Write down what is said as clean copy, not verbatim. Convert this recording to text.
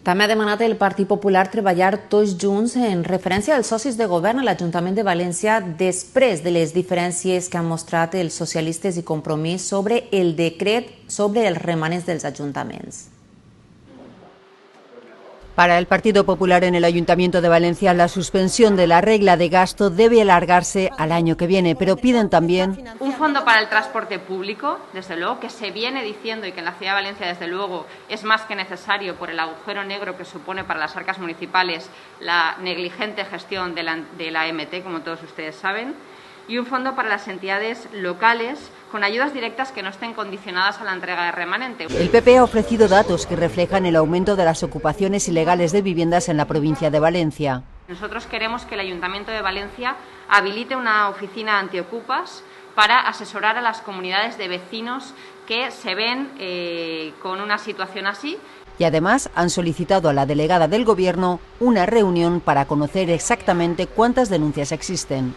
També ha demanat el Partit Popular treballar tots junts en referència als socis de govern a l'Ajuntament de València després de les diferències que han mostrat els socialistes i Compromís sobre el decret sobre els remanents dels ajuntaments. Para el Partido Popular en el Ayuntamiento de Valencia, la suspensión de la regla de gasto debe alargarse al año que viene, pero piden también un fondo para el transporte público, desde luego, que se viene diciendo y que en la Ciudad de Valencia, desde luego, es más que necesario por el agujero negro que supone para las arcas municipales la negligente gestión de la MT, como todos ustedes saben, y un fondo para las entidades locales con ayudas directas que no estén condicionadas a la entrega de remanente. El PP ha ofrecido datos que reflejan el aumento de las ocupaciones ilegales de viviendas en la provincia de Valencia. Nosotros queremos que el Ayuntamiento de Valencia habilite una oficina antiocupas para asesorar a las comunidades de vecinos que se ven con una situación así. Y además han solicitado a la delegada del Gobierno una reunión para conocer exactamente cuántas denuncias existen.